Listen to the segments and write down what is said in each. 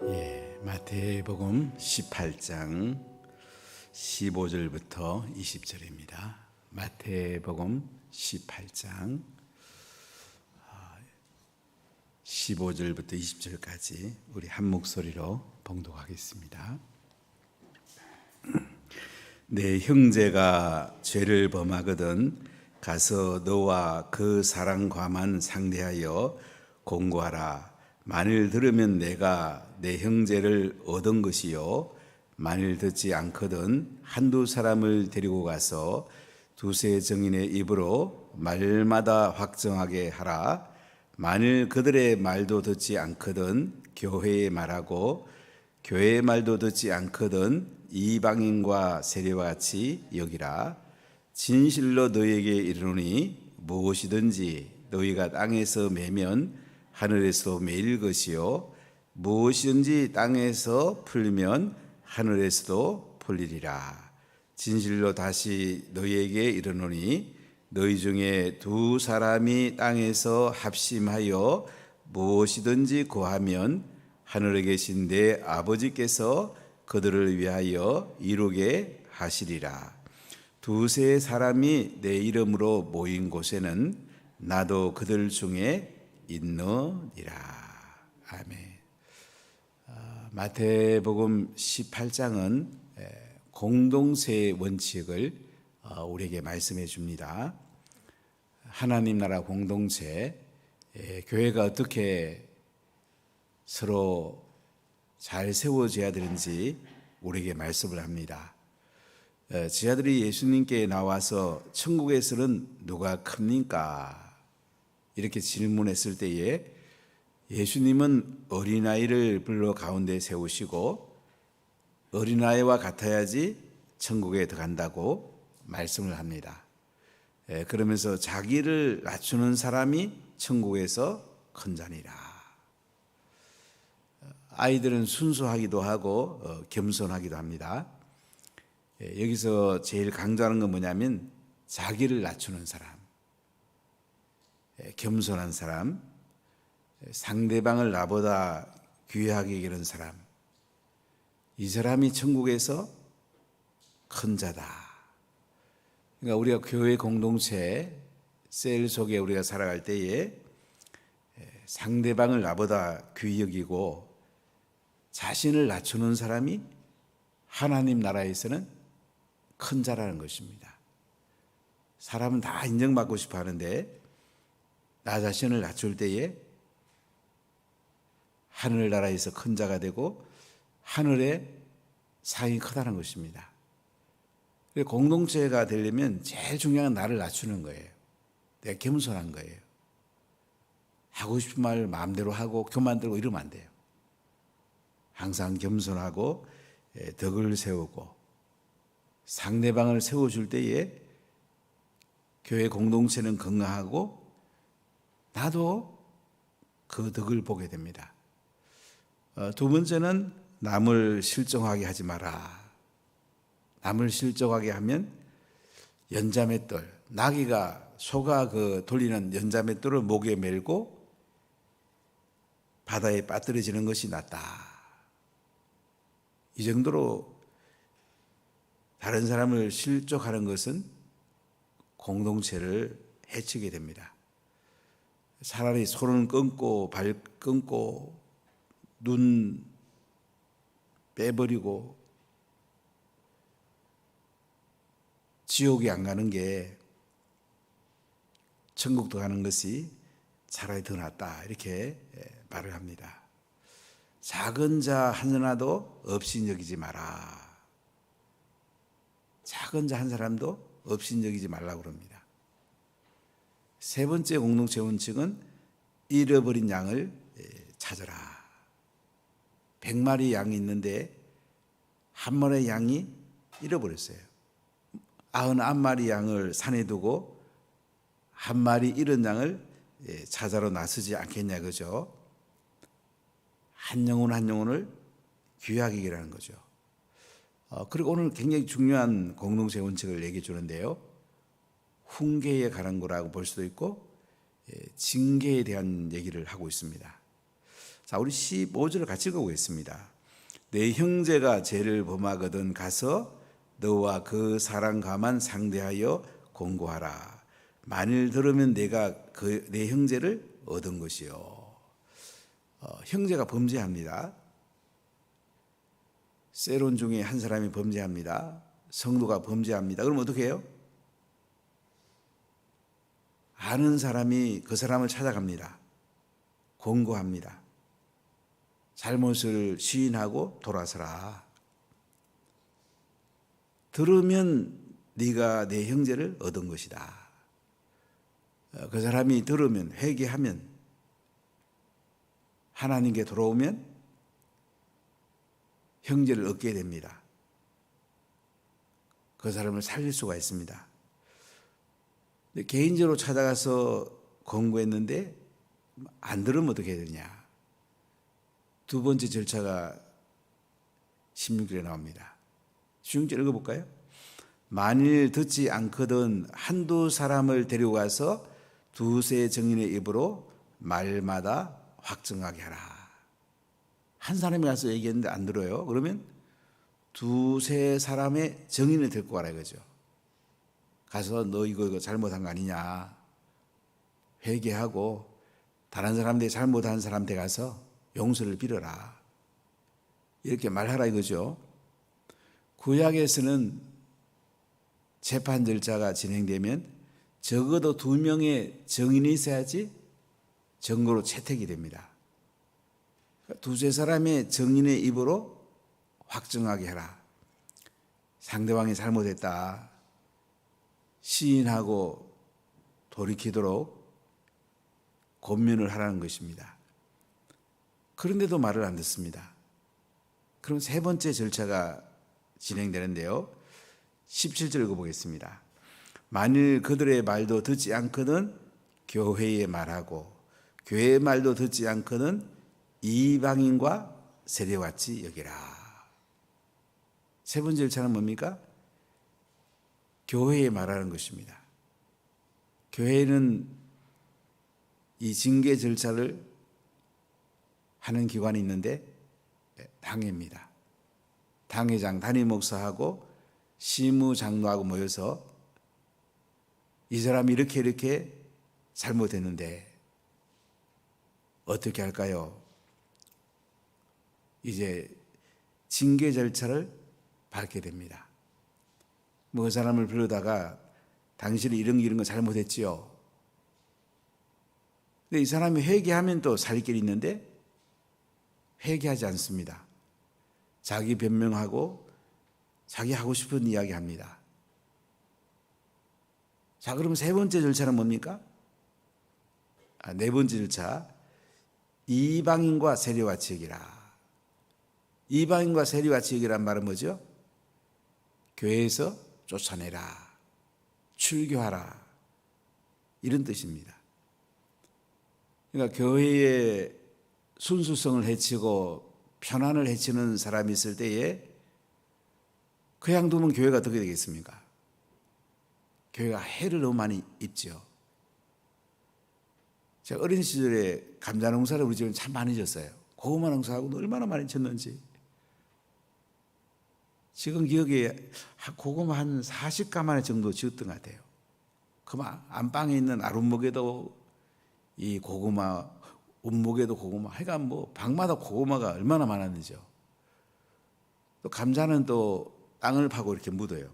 마태복음 18장 15절부터 20절입니다. 마태복음 18장 15절부터 20절까지 우리 한 목소리로 봉독하겠습니다. 내 형제가 죄를 범하거든 가서 너와 그 사랑과만 상대하여 공고하라. 만일 들으면 내가 내 형제를 얻은 것이요, 만일 듣지 않거든 한두 사람을 데리고 가서 두세 증인의 입으로 말마다 확정하게 하라. 만일 그들의 말도 듣지 않거든 교회의 말하고, 교회의 말도 듣지 않거든 이방인과 세리와 같이 여기라. 진실로 너희에게 이르노니 무엇이든지 너희가 땅에서 매면 하늘에서 매일 것이요, 무엇이든지 땅에서 풀면 하늘에서도 풀리리라. 진실로 다시 너희에게 이르노니 너희 중에 두 사람이 땅에서 합심하여 무엇이든지 구하면 하늘에 계신 내 아버지께서 그들을 위하여 이루게 하시리라. 두세 사람이 내 이름으로 모인 곳에는 나도 그들 중에 있느니라. 아멘. 마태복음 18장은 공동체의 원칙을 우리에게 말씀해 줍니다. 하나님 나라 공동체, 교회가 어떻게 서로 잘 세워져야 되는지 우리에게 말씀을 합니다. 제자들이 예수님께 나와서 천국에서는 누가 큽니까? 이렇게 질문했을 때에 예수님은 어린아이를 불러 가운데 세우시고 어린아이와 같아야지 천국에 들어간다고 말씀을 합니다. 그러면서 자기를 낮추는 사람이 천국에서 큰 자니라. 아이들은 순수하기도 하고 겸손하기도 합니다. 여기서 제일 강조하는 건 뭐냐면 자기를 낮추는 사람, 겸손한 사람, 상대방을 나보다 귀하게 여기는 사람, 이 사람이 천국에서 큰 자다. 그러니까 우리가 교회 공동체 셀 속에 우리가 살아갈 때에 상대방을 나보다 귀히 여기고 자신을 낮추는 사람이 하나님 나라에서는 큰 자라는 것입니다. 사람은 다 인정받고 싶어 하는데 나 자신을 낮출 때에 하늘나라에서 큰 자가 되고 하늘의 상이 크다는 것입니다. 공동체가 되려면 제일 중요한 나를 낮추는 거예요. 내가 겸손한 거예요. 하고 싶은 말 마음대로 하고 교만 들고 이러면 안 돼요. 항상 겸손하고 덕을 세우고 상대방을 세워줄 때에 교회 공동체는 건강하고 나도 그 덕을 보게 됩니다. 두 번째는 남을 실종하게 하지 마라. 남을 실종하게 하면 연자맷돌, 소가 돌리는 연자맷돌을 목에 메고 바다에 빠뜨려지는 것이 낫다. 이 정도로 다른 사람을 실족하는 것은 공동체를 해치게 됩니다. 차라리 손을 끊고 발 끊고 눈 빼버리고 지옥에 안 가는 게 천국도 가는 것이 차라리 더 낫다, 이렇게 말을 합니다. 작은 자 하나도 업신여기지 마라. 작은 자 한 사람도 업신여기지 말라고 그럽니다. 세 번째 공동체 원칙은 잃어버린 양을 찾아라. 100마리 양이 있는데 한 마리 양이 잃어버렸어요. 99마리 양을 산에 두고 한 마리 잃은 양을 찾아러 나서지 않겠냐, 그죠? 한 영혼 한 영혼을 귀하게 여기라는 거죠. 그리고 오늘 굉장히 중요한 공동체 원칙을 얘기해 주는데요. 훈계에 관한 거라고 볼 수도 있고 징계에 대한 얘기를 하고 있습니다. 자, 우리 15절을 같이 읽어보겠습니다. 내 형제가 죄를 범하거든 가서 너와 그 사랑과만 상대하여 공고하라. 만일 들으면 내가 내 형제를 얻은 것이요. 형제가 범죄합니다. 세론 중에 한 사람이 범죄합니다. 성도가 범죄합니다. 그럼 어떻게 해요? 아는 사람이 그 사람을 찾아갑니다. 공고합니다. 잘못을 시인하고 돌아서라. 들으면 네가 내 형제를 얻은 것이다. 그 사람이 들으면, 회개하면, 하나님께 돌아오면 형제를 얻게 됩니다. 그 사람을 살릴 수가 있습니다. 개인적으로 찾아가서 권고했는데 안 들으면 어떻게 해야 되냐. 두 번째 절차가 16절에 나옵니다. 16절 읽어볼까요? 만일 듣지 않거든 한두 사람을 데려가서 두세 증인의 입으로 말마다 확증하게 하라. 한 사람이 가서 얘기했는데 안 들어요. 그러면 두세 사람의 증인을 데리고 가라 이거죠. 가서 너 이거 잘못한 거 아니냐. 회개하고 다른 사람들이 잘못한 사람한테 가서 용서를 빌어라. 이렇게 말하라 이거죠. 구약에서는 재판 절차가 진행되면 적어도 2명의 증인이 있어야지 증거로 채택이 됩니다. 두세 사람의 증인의 입으로 확증하게 해라. 상대방이 잘못했다. 시인하고 돌이키도록 권면을 하라는 것입니다. 그런데도 말을 안 듣습니다. 그럼 세 번째 절차가 진행되는데요. 17절 읽어보겠습니다. 만일 그들의 말도 듣지 않거든 교회에 말하고 교회의 말도 듣지 않거든 이방인과 세례같이 여기라. 세 번째 절차는 뭡니까? 교회에 말하는 것입니다. 교회는 이 징계 절차를 하는 기관이 있는데 당회입니다. 당회장, 담임 목사하고 시무 장로하고 모여서 이 사람이 이렇게 잘못했는데 어떻게 할까요? 이제 징계 절차를 밟게 됩니다. 그 사람을 불러다가 당신이 이런 거 잘못했지요. 근데 이 사람이 회개하면 또 살 길이 있는데 회개하지 않습니다. 자기 변명하고 자기 하고 싶은 이야기 합니다. 자, 그럼 세 번째 절차는 뭡니까? 네 번째 절차. 이방인과 세례같이 여기라. 이방인과 세례같이 여기란 말은 뭐죠? 교회에서 쫓아내라. 출교하라. 이런 뜻입니다. 그러니까 교회의 순수성을 해치고 편안을 해치는 사람이 있을 때에 그냥 두면 교회가 어떻게 되겠습니까? 교회가 해를 너무 많이 입죠. 제가 어린 시절에 감자 농사를 우리 집은 참 많이 졌어요. 고구마 농사하고 얼마나 많이 졌는지. 지금 기억에 고구마 한 40가마리 정도 지었던 것 같아요. 그만 안방에 있는 아랫목에도 이 고구마, 운목에도 고구마, 하여간 뭐 방마다 고구마가 얼마나 많았는지요. 또 감자는 또 땅을 파고 이렇게 묻어요.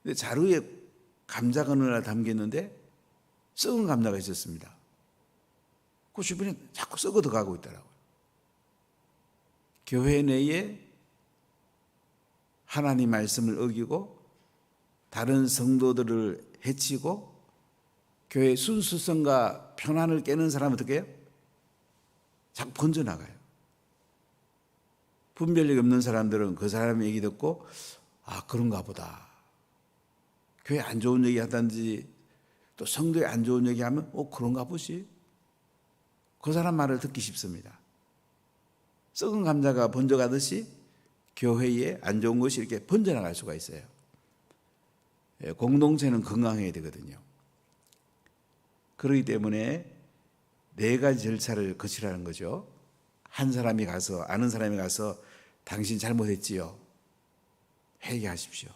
근데 자루에 감자 그늘 하나 담겼는데 썩은 감자가 있었습니다. 그 주변에 자꾸 썩어도 가고 있더라고요. 교회 내에 하나님 말씀을 어기고 다른 성도들을 해치고 교회의 순수성과 평안을 깨는 사람은 어떻게 해요? 자꾸 번져나가요. 분별력이 없는 사람들은 그 사람 얘기 듣고 그런가 보다. 교회 안 좋은 얘기 하든지 또 성도에 안 좋은 얘기 하면 그런가 보지. 그 사람 말을 듣기 쉽습니다. 썩은 감자가 번져가듯이 교회에 안 좋은 것이 이렇게 번져나갈 수가 있어요. 공동체는 건강해야 되거든요. 그렇기 때문에 네 가지 절차를 거치라는 거죠. 한 사람이 가서, 아는 사람이 가서 당신 잘못했지요. 회개하십시오.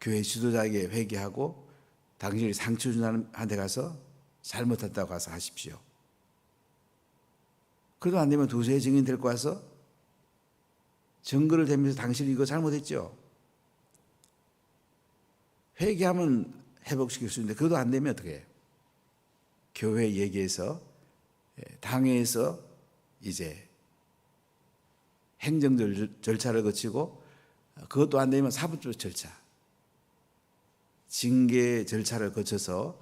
교회 지도자에게 회개하고 당신이 상처 준 사람한테 가서 잘못했다고 가서 하십시오. 그래도 안 되면 두세 증인 데리고 와서 증거를 대면서 당신이 이거 잘못했죠. 회개하면 회복시킬 수 있는데 그것도 안 되면 어떻게 해요? 교회 얘기해서 당회에서 이제 행정 절차를 거치고 그것도 안 되면 사법적 절차, 징계 절차를 거쳐서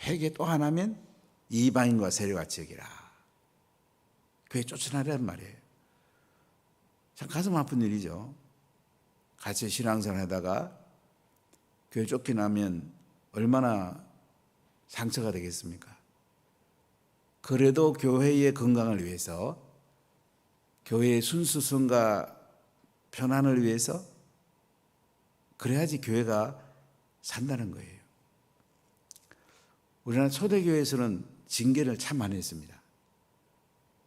회개 또 안 하면 이방인과 세례와 지역이라 교회 쫓아나란 말이에요. 참 가슴 아픈 일이죠. 같이 신앙생활 하다가 교회 쫓겨나면 얼마나 상처가 되겠습니까? 그래도 교회의 건강을 위해서, 교회의 순수성과 편안을 위해서 그래야지 교회가 산다는 거예요. 우리나라 초대교회에서는 징계를 참 많이 했습니다.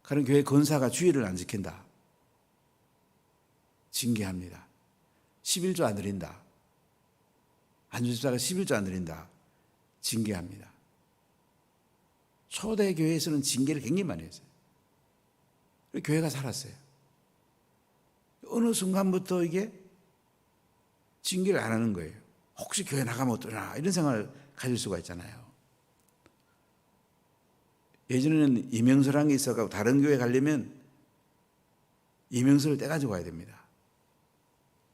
그런 교회 권사가 주의를 안 지킨다. 징계합니다. 11조 안 드린다. 안주집사가 11조 안 드린다. 징계합니다. 초대교회에서는 징계를 굉장히 많이 했어요. 교회가 살았어요. 어느 순간부터 이게 징계를 안 하는 거예요. 혹시 교회 나가면 어떠나 이런 생각을 가질 수가 있잖아요. 예전에는 이명서라는 게 있어서 다른 교회 가려면 이명서를 떼가지고 가야 됩니다.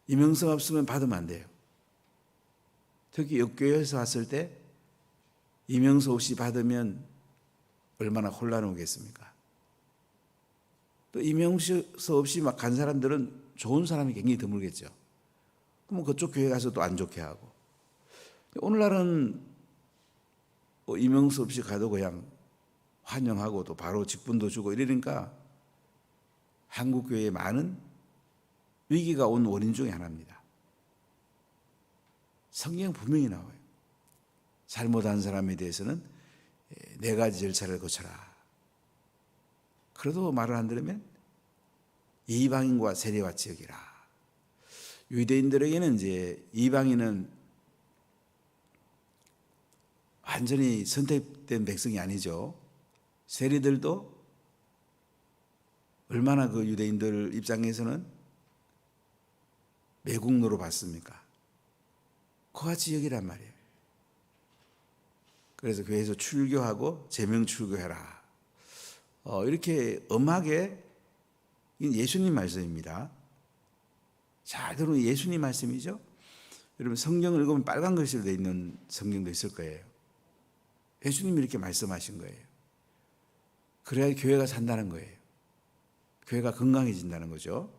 이명서가 없으면 받으면 안 돼요. 특히 역교회에서 왔을 때 이명서 없이 받으면 얼마나 혼란 오겠습니까? 또 이명서 없이 막 간 사람들은 좋은 사람이 굉장히 드물겠죠. 그러면 그쪽 교회 가서 또 안 좋게 하고. 오늘날은 이명서 없이 가도 그냥 환영하고 또 바로 직분도 주고 이러니까 한국 교회에 많은 위기가 온 원인 중에 하나입니다. 성경 분명히 나와요. 잘못한 사람에 대해서는 네 가지 절차를 거쳐라. 그래도 말을 안 들으면 이방인과 세례와 지역이라. 유대인들에게는 이제 이방인은 완전히 선택된 백성이 아니죠. 세리들도 얼마나 그 유대인들 입장에서는 매국노로 봤습니까? 그와 같이 여기란 말이에요. 그래서 교회에서 출교하고 제명 출교해라. 이렇게 엄하게, 예수님 말씀입니다. 잘 들으면 예수님 말씀이죠. 여러분 성경을 읽으면 빨간 글씨로 되어 있는 성경도 있을 거예요. 예수님이 이렇게 말씀하신 거예요. 그래야 교회가 산다는 거예요. 교회가 건강해진다는 거죠.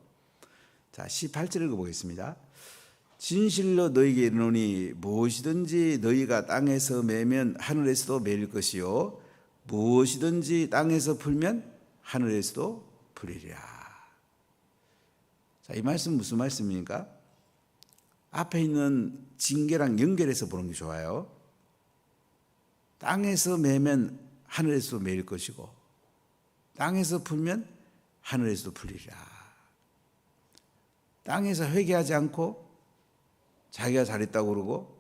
자, 18절 읽어보겠습니다. 진실로 너희에게 이르노니 무엇이든지 너희가 땅에서 매면 하늘에서도 매일 것이요 무엇이든지 땅에서 풀면 하늘에서도 풀리리라. 자, 이 말씀 무슨 말씀입니까? 앞에 있는 징계랑 연결해서 보는 게 좋아요. 땅에서 매면 하늘에서도 매일 것이고 땅에서 풀면 하늘에서도 풀리리라. 땅에서 회개하지 않고 자기가 잘했다고 그러고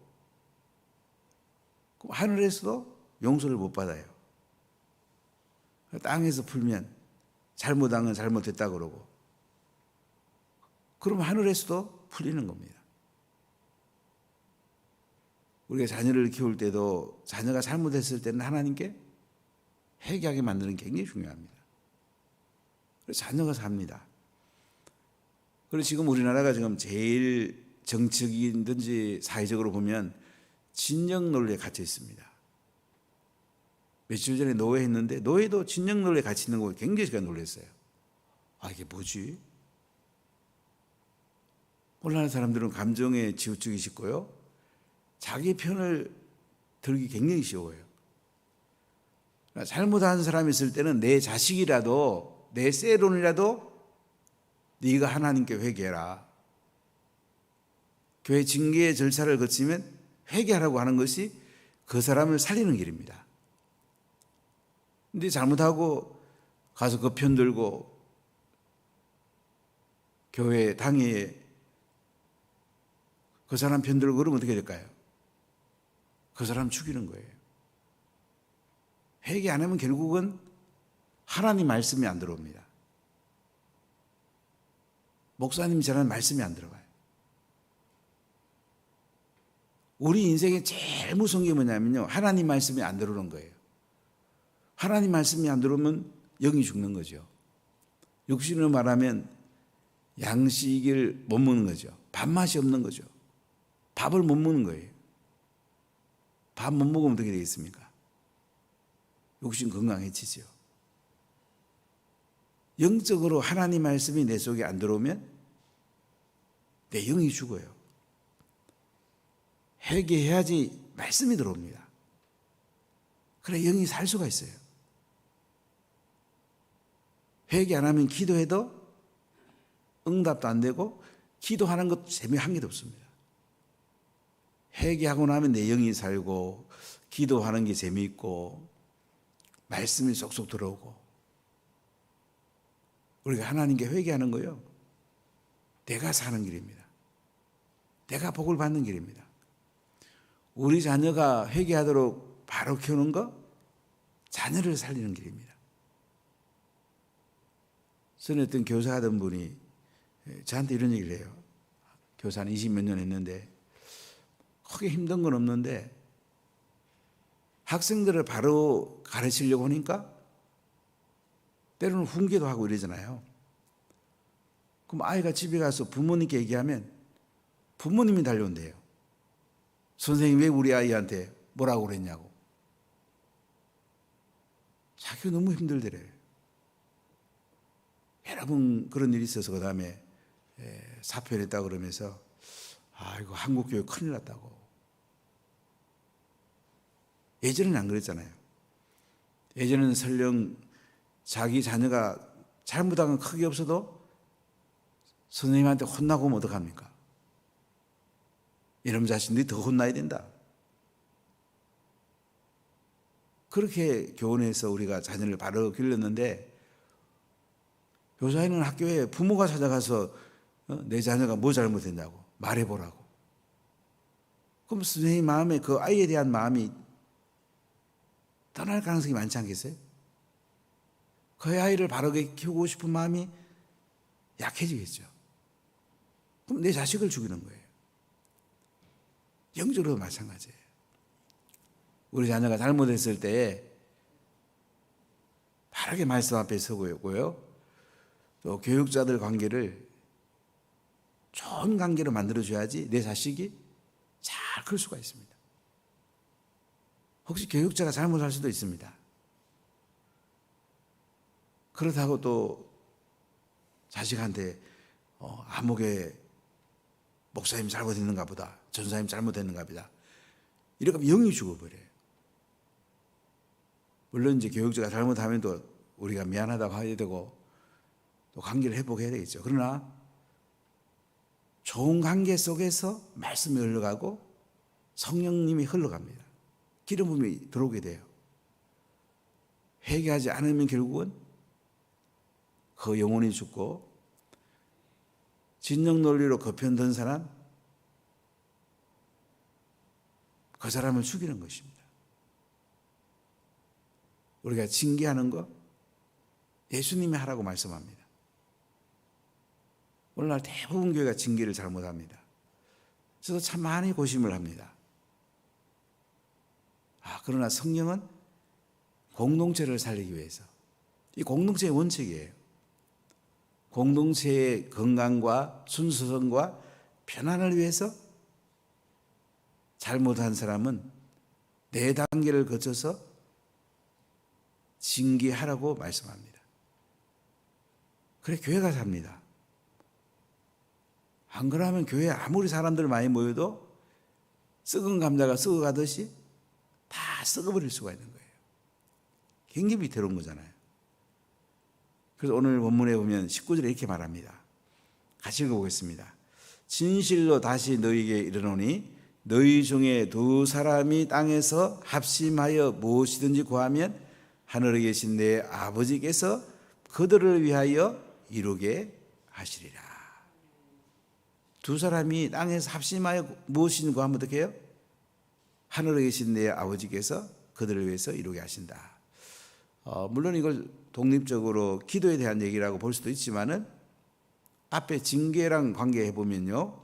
그럼 하늘에서도 용서를 못 받아요. 땅에서 풀면 잘못한 건 잘못했다고 그러고 그럼 하늘에서도 풀리는 겁니다. 우리가 자녀를 키울 때도 자녀가 잘못했을 때는 하나님께 회개하게 만드는 게 굉장히 중요합니다. 그래서 자녀가 삽니다. 그리고 지금 우리나라가 지금 제일 정치적이든지 사회적으로 보면 진영 논리에 갇혀 있습니다. 며칠 전에 노회 했는데 노회도 진영 논리에 갇혀 있는 거 굉장히 제가 놀랐어요. 아, 이게 뭐지? 오늘날 사람들은 감정에 치우치기 쉽고요. 자기 편을 들기 굉장히 쉬워요. 잘못한 사람이 있을 때는 내 자식이라도 내 세론이라도 네가 하나님께 회개해라. 교회 징계의 절차를 거치면 회개하라고 하는 것이 그 사람을 살리는 길입니다. 근데 잘못하고 가서 그 편 들고 교회 당회에 그 사람 편 들고 그러면 어떻게 될까요? 그 사람 죽이는 거예요. 회개 안 하면 결국은 하나님 말씀이 안 들어옵니다. 목사님이 전하는 말씀이 안 들어가요. 우리 인생에 제일 무서운 게 뭐냐면요, 하나님 말씀이 안 들어오는 거예요. 하나님 말씀이 안 들어오면 영이 죽는 거죠. 육신으로 말하면 양식을 못 먹는 거죠. 밥맛이 없는 거죠. 밥을 못 먹는 거예요. 밥 못 먹으면 어떻게 되겠습니까? 육신 건강해지죠. 영적으로 하나님 말씀이 내 속에 안 들어오면 내 영이 죽어요. 회개해야지 말씀이 들어옵니다. 그래 영이 살 수가 있어요. 회개 안 하면 기도해도 응답도 안 되고 기도하는 것도 재미 한 개도 없습니다. 회개하고 나면 내 영이 살고 기도하는 게 재미있고 말씀이 쏙쏙 들어오고, 우리가 하나님께 회개하는 거요, 내가 사는 길입니다. 내가 복을 받는 길입니다. 우리 자녀가 회개하도록 바로 키우는 거, 자녀를 살리는 길입니다. 전에 어떤 교사 하던 분이 저한테 이런 얘기를 해요. 교사는 20몇 년 했는데 크게 힘든 건 없는데 학생들을 바로 가르치려고 하니까 때로는 훈계도 하고 이러잖아요. 그럼 아이가 집에 가서 부모님께 얘기하면 부모님이 달려온대요. 선생님 왜 우리 아이한테 뭐라고 그랬냐고. 자기가 너무 힘들더래요. 여러 번 그런 일이 있어서 그 다음에 사표를 했다고 그러면서 이거 한국교육 큰일 났다고. 예전에는 안 그랬잖아요. 예전에는 설령 자기 자녀가 잘못한 건 크게 없어도 선생님한테 혼나고 오면 어떡합니까? 이놈 자신들이 더 혼나야 된다. 그렇게 교훈해서 우리가 자녀를 바로 길렀는데, 요새는 학교에 부모가 찾아가서 내 자녀가 뭐 잘못했냐고 말해보라고. 그럼 선생님 마음에 그 아이에 대한 마음이 떠날 가능성이 많지 않겠어요? 그 아이를 바르게 키우고 싶은 마음이 약해지겠죠. 그럼 내 자식을 죽이는 거예요. 영적으로도 마찬가지예요. 우리 자녀가 잘못했을 때 바르게 말씀 앞에 서고요. 또 교육자들 관계를 좋은 관계로 만들어줘야지 내 자식이 잘 클 수가 있습니다. 혹시 교육자가 잘못할 수도 있습니다. 그렇다고 또 자식한테 암흑의 목사님 잘못했는가 보다, 전사님 잘못했는가 보다, 이렇게 하면 영이 죽어버려요. 물론 이제 교육자가 잘못하면 또 우리가 미안하다고 해야 되고 또 관계를 회복해야 되겠죠. 그러나 좋은 관계 속에서 말씀이 흘러가고 성령님이 흘러갑니다. 기름 부음이 들어오게 돼요. 회개하지 않으면 결국은 그 영혼이 죽고, 진영 논리로 그 편 든 사람, 그 사람을 죽이는 것입니다. 우리가 징계하는 거 예수님이 하라고 말씀합니다. 오늘날 대부분 교회가 징계를 잘못합니다. 저도 참 많이 고심을 합니다. 그러나 성령은 공동체를 살리기 위해서, 이 공동체의 원칙이에요. 공동체의 건강과 순수성과 편안을 위해서 잘못한 사람은 4단계를 거쳐서 징계하라고 말씀합니다. 그래 교회가 삽니다. 안 그러면 교회에 아무리 사람들 많이 모여도 썩은 감자가 썩어가듯이 다 썩어버릴 수가 있는 거예요. 굉장히 위태로운 거잖아요. 그래서 오늘 본문에 보면 19절에 이렇게 말합니다. 같이 읽어보겠습니다. 진실로 다시 너희에게 이르노니 너희 중에 두 사람이 땅에서 합심하여 무엇이든지 구하면 하늘에 계신 내 아버지께서 그들을 위하여 이루게 하시리라. 두 사람이 땅에서 합심하여 무엇이든지 구하면 어떻게 해요? 하늘에 계신 내 아버지께서 그들을 위해서 이루게 하신다. 물론 이걸 독립적으로 기도에 대한 얘기라고 볼 수도 있지만은 앞에 징계랑 관계해 보면요,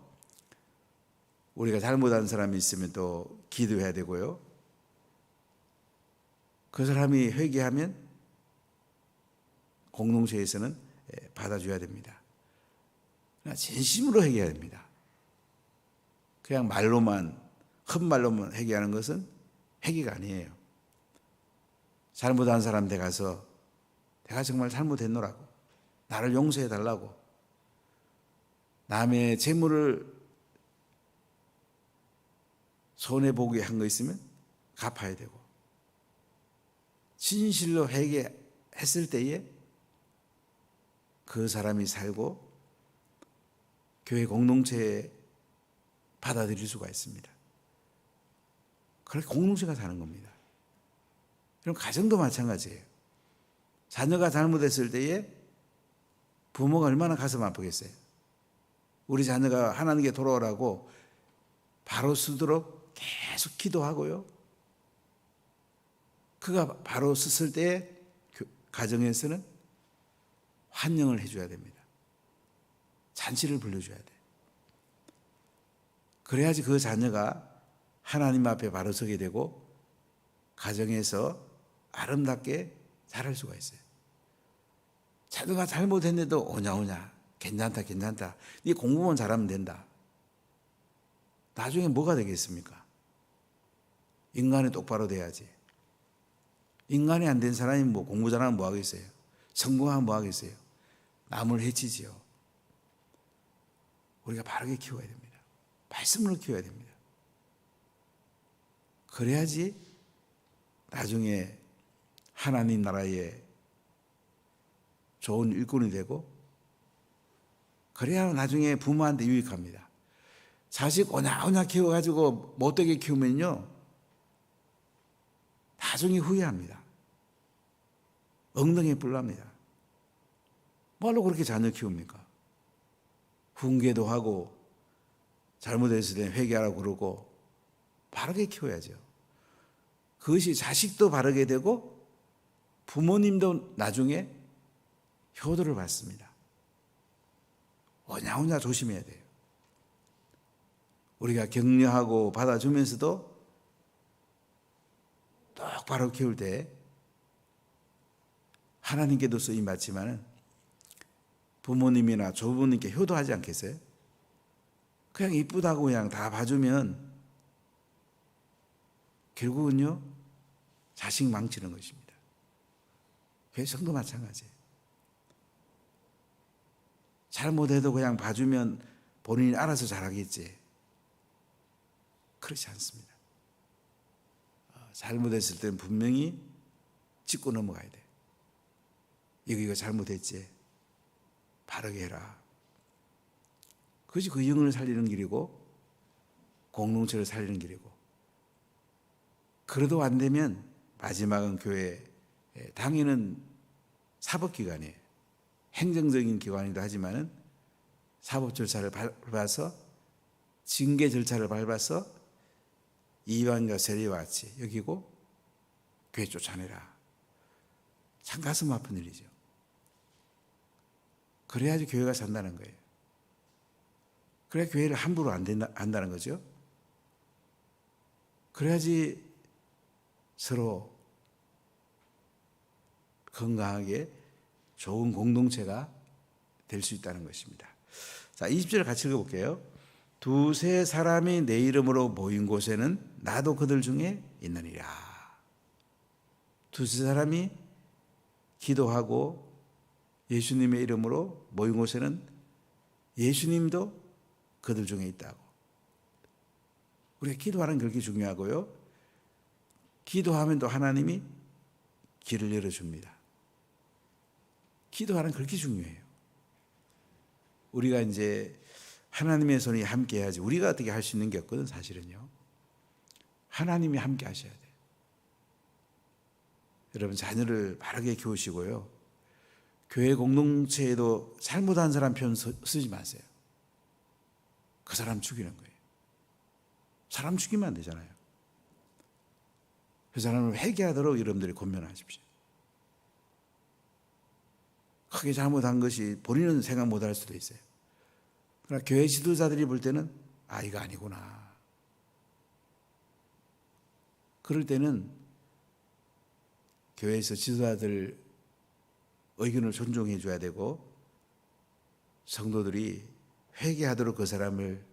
우리가 잘못한 사람이 있으면 또 기도해야 되고요, 그 사람이 회개하면 공동체에서는 받아줘야 됩니다. 진심으로 회개해야 됩니다. 그냥 말로만, 헛말로만 회개하는 것은 회개가 아니에요. 잘못한 사람한테 가서 내가 정말 잘못했노라고, 나를 용서해 달라고, 남의 재물을 손해보게 한 거 있으면 갚아야 되고, 진실로 회개했을 때에 그 사람이 살고 교회 공동체에 받아들일 수가 있습니다. 그렇게 공동체가 사는 겁니다. 그럼 가정도 마찬가지예요. 자녀가 잘못했을 때에 부모가 얼마나 가슴 아프겠어요. 우리 자녀가 하나님께 돌아오라고 바로 서도록 계속 기도하고요, 그가 바로 섰을 때에 가정에서는 환영을 해줘야 됩니다. 잔치를 불러줘야 돼요. 그래야지 그 자녀가 하나님 앞에 바로 서게 되고 가정에서 아름답게 자랄 수가 있어요. 자녀가 잘못했는데도 오냐오냐, 괜찮다, 네 공부만 잘하면 된다. 나중에 뭐가 되겠습니까? 인간이 똑바로 돼야지. 인간이 안 된 사람이 뭐 공부 잘하면 뭐 하겠어요? 성공하면 뭐 하겠어요? 남을 해치지요. 우리가 바르게 키워야 됩니다. 말씀으로 키워야 됩니다. 그래야지 나중에 하나님 나라의 좋은 일꾼이 되고, 그래야 나중에 부모한테 유익합니다. 자식 오냐오냐 키워가지고 못되게 키우면요, 나중에 후회합니다. 엉덩이에 뿔 납니다. 뭘로 그렇게 자녀 키웁니까? 훈계도 하고 잘못했을 때 회개하라고 그러고 바르게 키워야죠. 그것이 자식도 바르게 되고 부모님도 나중에 효도를 받습니다. 오냐오냐 조심해야 돼요. 우리가 격려하고 받아주면서도 똑바로 키울 때 하나님께도 쓰임 받지만은 부모님이나 조부모님께 효도하지 않겠어요? 그냥 이쁘다고 그냥 다 봐주면 결국은요, 자식 망치는 것입니다. 교회 성도 마찬가지예요. 잘못해도 그냥 봐주면 본인이 알아서 잘하겠지. 그렇지 않습니다. 잘못했을 때는 분명히 짚고 넘어가야 돼. 이거 잘못했지, 바르게 해라. 그것이 그 영을 살리는 길이고 공동체를 살리는 길이고, 그래도 안 되면 마지막은 교회, 당연은 사법기관이에요. 행정적인 기관이기도 하지만은 사법 절차를 밟아서, 징계 절차를 밟아서 이방인과 세리와 같이 여기고 교회 쫓아내라. 참 가슴 아픈 일이죠. 그래야지 교회가 산다는 거예요. 그래야 교회를 함부로 안 한다는 거죠. 그래야지 서로 건강하게 좋은 공동체가 될 수 있다는 것입니다. 자, 20절 같이 읽어볼게요. 두세 사람이 내 이름으로 모인 곳에는 나도 그들 중에 있느니라. 두세 사람이 기도하고 예수님의 이름으로 모인 곳에는 예수님도 그들 중에 있다고. 우리가 기도하는 게 그렇게 중요하고요, 기도하면 또 하나님이 길을 열어줍니다. 기도하는 게 그렇게 중요해요. 우리가 이제 하나님의 손이 함께 해야지 우리가 어떻게 할 수 있는 게 없거든. 사실은요. 하나님이 함께 하셔야 돼요. 여러분 자녀를 바르게 키우시고요. 교회 공동체에도 잘못한 사람 표현 쓰지 마세요. 그 사람 죽이는 거예요. 사람 죽이면 안 되잖아요. 그 사람을 회개하도록 여러분들이 권면하십시오. 크게 잘못한 것이 본인은 생각 못할 수도 있어요. 그러나 교회 지도자들이 볼 때는 이거 아니구나. 그럴 때는 교회에서 지도자들 의견을 존중해 줘야 되고 성도들이 회개하도록 그 사람을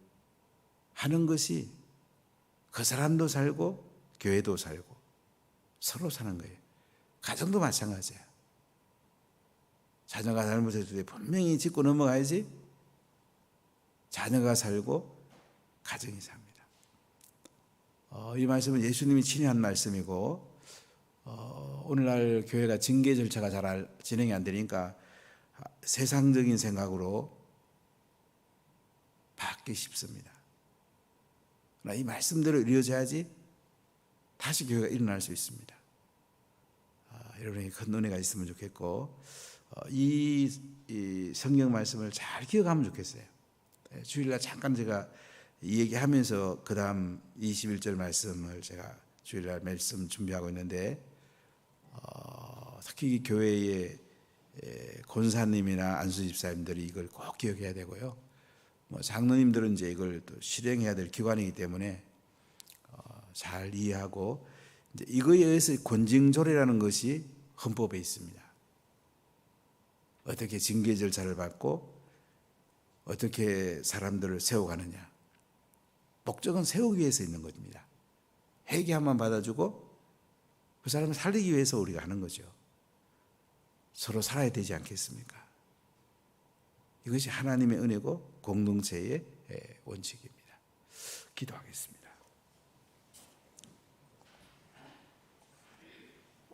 하는 것이 그 사람도 살고 교회도 살고 서로 사는 거예요. 가정도 마찬가지야. 자녀가 잘못했을 때 분명히 짚고 넘어가야지 자녀가 살고 가정이 삽니다. 이 말씀은 예수님이 친히 한 말씀이고 오늘날 교회가 징계 절차가 잘 진행이 안 되니까 세상적인 생각으로 받기 쉽습니다. 그러나 이 말씀대로 이루어져야지 다시 교회가 일어날 수 있습니다. 여러분에게 큰 은혜가 있으면 좋겠고 이 성경 말씀을 잘 기억하면 좋겠어요. 주일날 잠깐 제가 이 얘기하면서 그 다음 21절 말씀을 제가 주일날 말씀 준비하고 있는데 특히 교회의 권사님이나 안수집사님들이 이걸 꼭 기억해야 되고요. 장로님들은 이제 이걸 또 실행해야 될 기관이기 때문에 잘 이해하고 이제 이거에 의해서 권징조례라는 것이 헌법에 있습니다. 어떻게 징계 절차를 밟고 어떻게 사람들을 세워가느냐. 목적은 세우기 위해서 있는 것입니다. 회개함만 받아주고 그 사람을 살리기 위해서 우리가 하는 거죠. 서로 살아야 되지 않겠습니까? 이것이 하나님의 은혜고 공동체의 원칙입니다. 기도하겠습니다.